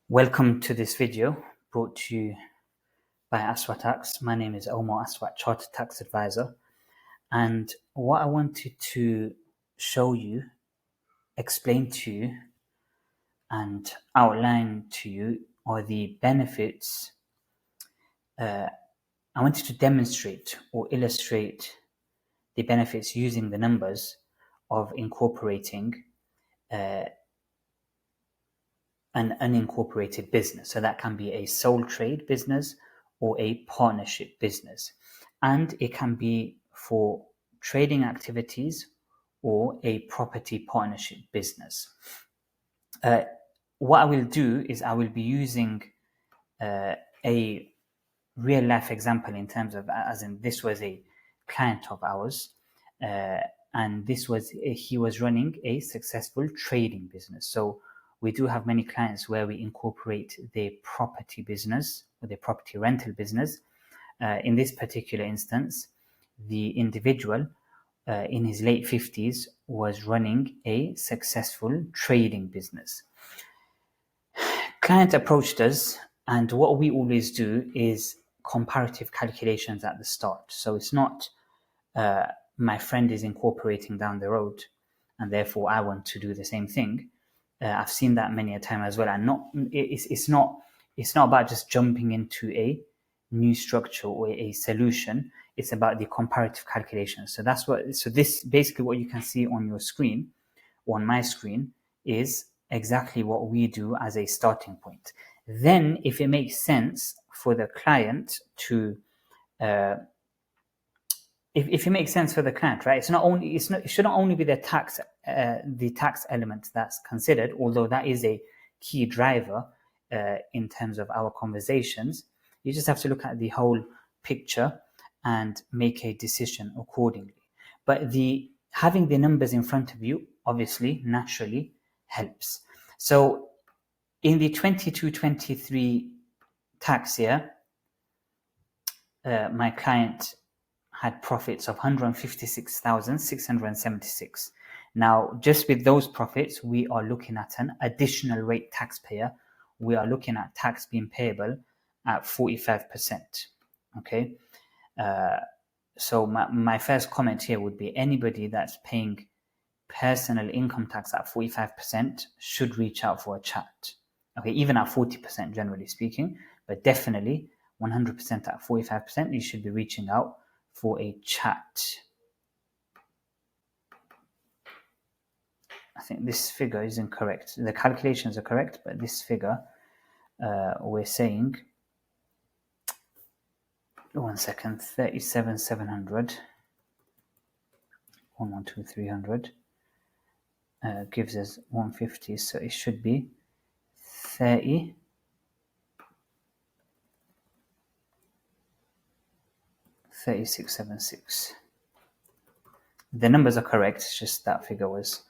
Welcome to this video brought to you by Aswat. My name is Omar Aswat, Chartered Tax Advisor. And what I wanted to show you, explain to you, and outline to you are the benefits. I wanted to demonstrate or illustrate the benefits using the numbers of incorporating an unincorporated business. So that can be a sole trade business or a partnership business. And it can be for trading activities or a property partnership business. What I will do is I will be using a real life example in terms of, as in this was a client of ours, and he was running a successful trading business. So we do have many clients where we incorporate their property business or their property rental business. In this particular instance, the individual in his late 50s was running a successful trading business. Client approached us, and what we always do is comparative calculations at the start. So it's not my friend is incorporating down the road and therefore I want to do the same thing. I've seen that many a time as well, and it's not about just jumping into a new structure or a solution. It's about the comparative calculation. So this basically what you can see on your screen, or on my screen, is exactly what we do as a starting point. Then, if it makes sense for the client to if it makes sense for the client, right? It shouldn't only be the tax element that's considered, although that is a key driver in terms of our conversations. You just have to look at the whole picture and make a decision accordingly. But having the numbers in front of you, obviously, naturally helps. So in the 22-23 tax year, my client had profits of 156,676. Now, just with those profits, we are looking at an additional rate taxpayer. We are looking at tax being payable at 45%. Okay. So my first comment here would be anybody that's paying personal income tax at 45% should reach out for a chat. Okay, even at 40%, generally speaking, but definitely 100% at 45%, you should be reaching out for a chat. I think this figure is incorrect. The calculations are correct, but this figure, we're saying, 37,700, 112,300 gives us 150, so it should be 3676. The numbers are correct. It's just that figure was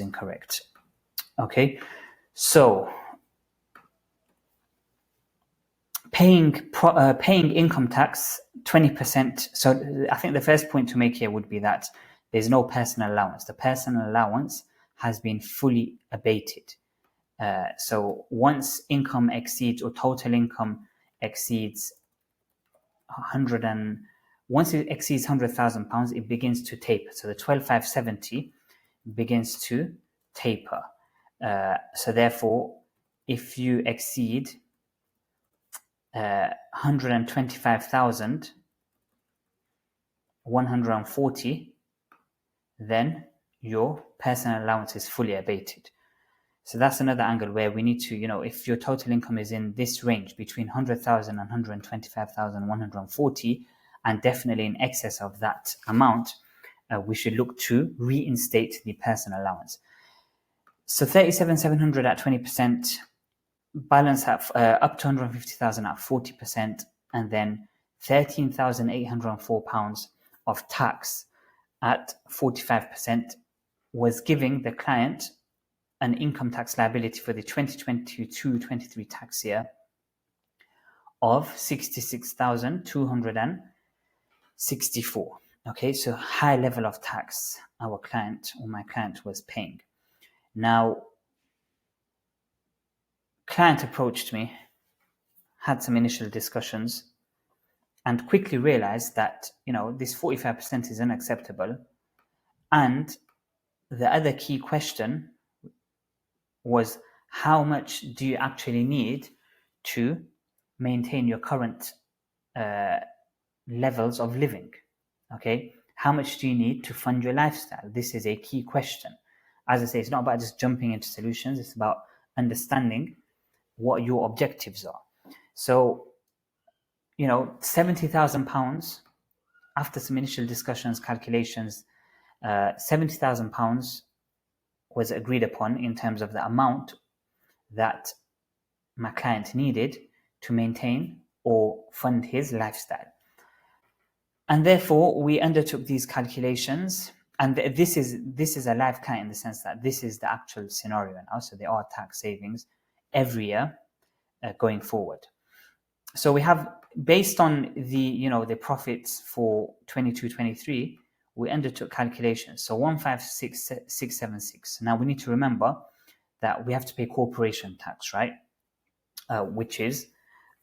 incorrect. Okay, so paying income tax 20%. So I think the first point to make here would be that there's no personal allowance. The personal allowance has been fully abated. So once income exceeds, or total income exceeds once it exceeds £100,000, it begins to taper. So the 12,570 begins to taper. So therefore, if you exceed 125,140, then your personal allowance is fully abated. So that's another angle where we need to, if your total income is in this range between 100,000 and 125,140, and definitely in excess of that amount, we should look to reinstate the personal allowance. So 37,700 at 20%, balance at up to 150,000 at 40%, and then £13,804 of tax at 45% was giving the client an income tax liability for the 2022-23 tax year of 66,264. Okay, so high level of tax my client was paying. Now, client approached me, had some initial discussions, and quickly realized that, this 45% is unacceptable. And the other key question was, how much do you actually need to maintain your current levels of living? Okay, how much do you need to fund your lifestyle? This is a key question. As I say, it's not about just jumping into solutions, it's about understanding what your objectives are. So, £70,000, after some initial discussions, calculations, £70,000 was agreed upon in terms of the amount that my client needed to maintain or fund his lifestyle. And therefore, we undertook these calculations. And this is a live client in the sense that this is the actual scenario now. So there are tax savings every year going forward. So we have, based on the profits for 22-23, we undertook calculations. So 156,676. Now we need to remember that we have to pay corporation tax, right? Which is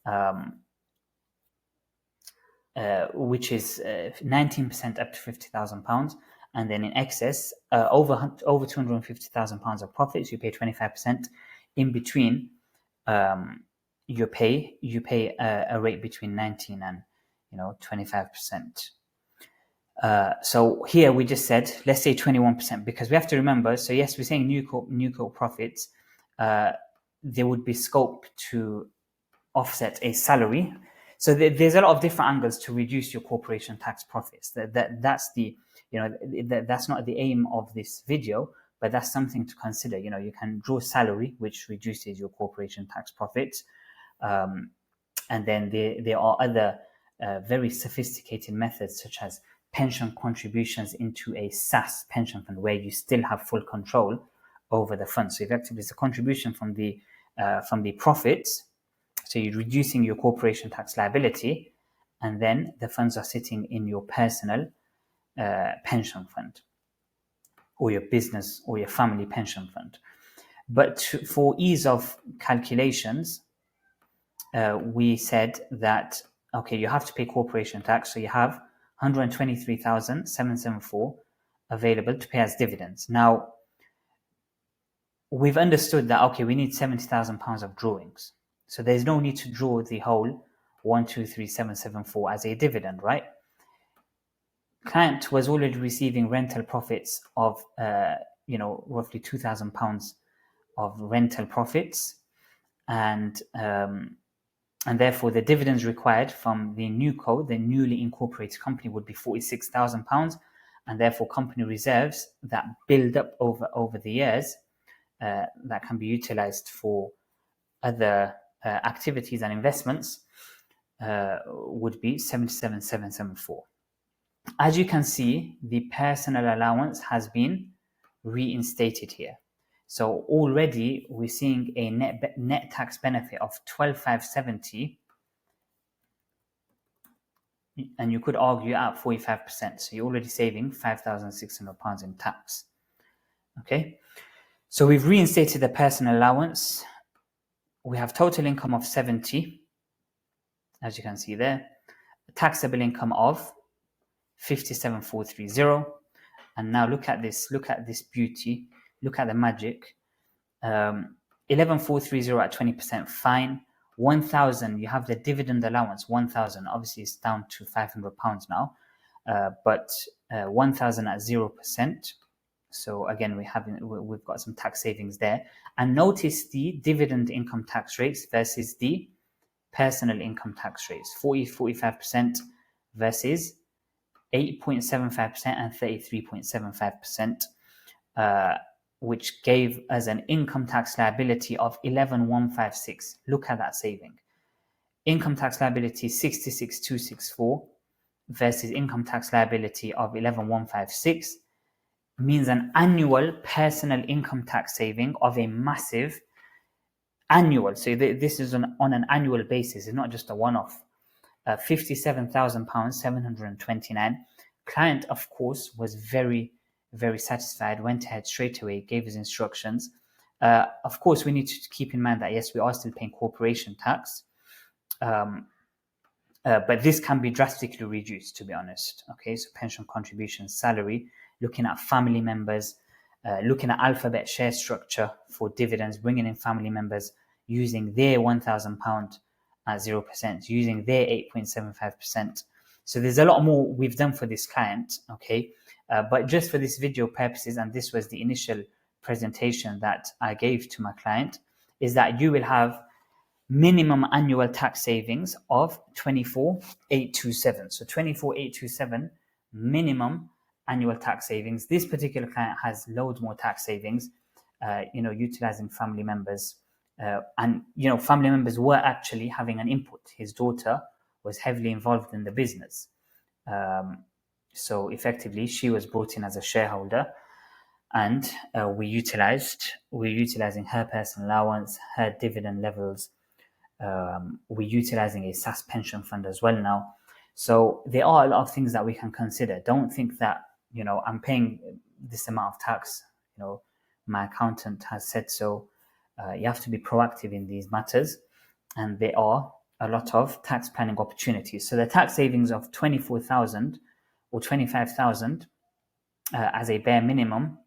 19% up to £50,000, and then in excess over £250,000 of profits, you pay 25%. In between, you pay a rate between 19 and 25%. So here we just said, let's say 21%, because we have to remember. So yes, we're saying new co profits. There would be scope to offset a salary. So there's a lot of different angles to reduce your corporation tax profits. That's that's not the aim of this video, but that's something to consider. You can draw salary, which reduces your corporation tax profits, and then there are other very sophisticated methods, such as pension contributions into a SAS pension fund, where you still have full control over the fund. So effectively, it's a contribution from the profits. So you're reducing your corporation tax liability, and then the funds are sitting in your personal pension fund, or your business or your family pension fund. But for ease of calculations, we said that, okay, you have to pay corporation tax, so you have 123,774 available to pay as dividends. Now, we've understood that, okay, we need £70,000 of drawings. So there's no need to draw the whole 123,774 as a dividend, right? Client was already receiving rental profits of, roughly £2,000 of rental profits, and therefore the dividends required from the newly incorporated company, would be £46,000, and therefore company reserves that build up over the years that can be utilized for other activities and investments would be 77,774. As you can see, the personal allowance has been reinstated here. So already we're seeing a net tax benefit of 12,570, and you could argue at 45%. So you're already saving £5,600 in tax. Okay, so we've reinstated the personal allowance. We have total income of 70, as you can see there. Taxable income of 57,430. And now look at this beauty. Look at the magic. 11,430 at 20%, fine. 1,000, you have the dividend allowance, 1,000. Obviously, it's down to £500 now, but 1,000 at 0%. So again, we've got some tax savings there. And notice the dividend income tax rates versus the personal income tax rates, 45% versus 8.75% and 33.75%, which gave us an income tax liability of 11,156. Look at that saving. Income tax liability 66,264 versus income tax liability of 11,156 means an annual personal income tax saving of a massive annual. So this is on an annual basis. It's not just a one-off. £57,000, 729. Client, of course, was very, very satisfied, went ahead straight away, gave his instructions, Of course, we need to keep in mind that yes, we are still paying corporation tax, but this can be drastically reduced, to be honest. Okay, so pension contributions, salary, looking at family members, looking at alphabet share structure for dividends, bringing in family members, using their £1,000 at 0%, using their 8.75%. So there's a lot more we've done for this client, okay? But just for this video purposes, and this was the initial presentation that I gave to my client, is that you will have minimum annual tax savings of 24,827. So 24,827 minimum annual tax savings. This particular client has loads more tax savings, utilizing family members. And family members were actually having an input. His daughter was heavily involved in the business. So effectively, she was brought in as a shareholder, and we're utilizing her personal allowance, her dividend levels. We're utilizing a SAS pension fund as well now. So there are a lot of things that we can consider. Don't think that, I'm paying this amount of tax, my accountant has said so. You have to be proactive in these matters. And there are a lot of tax planning opportunities. So the tax savings of 24,000 or 25,000 as a bare minimum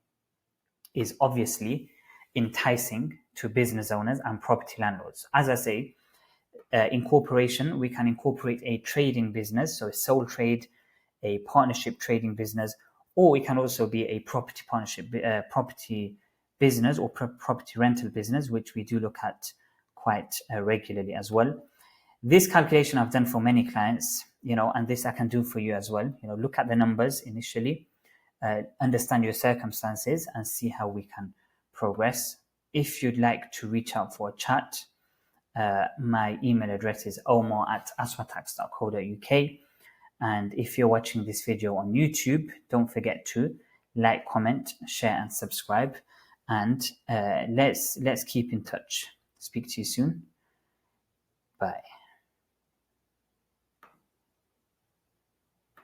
is obviously enticing to business owners and property landlords. As I say, incorporation, we can incorporate a trading business, so a sole trade, a partnership trading business, or it can also be a property partnership, property business or property rental business, which we do look at quite regularly as well. This calculation I've done for many clients, and this I can do for you as well. Look at the numbers initially, understand your circumstances, and see how we can progress. If you'd like to reach out for a chat, my email address is omar@aswatax.co.uk. And if you're watching this video on YouTube, don't forget to like, comment, share, and subscribe. And let's keep in touch. Speak to you soon. Bye.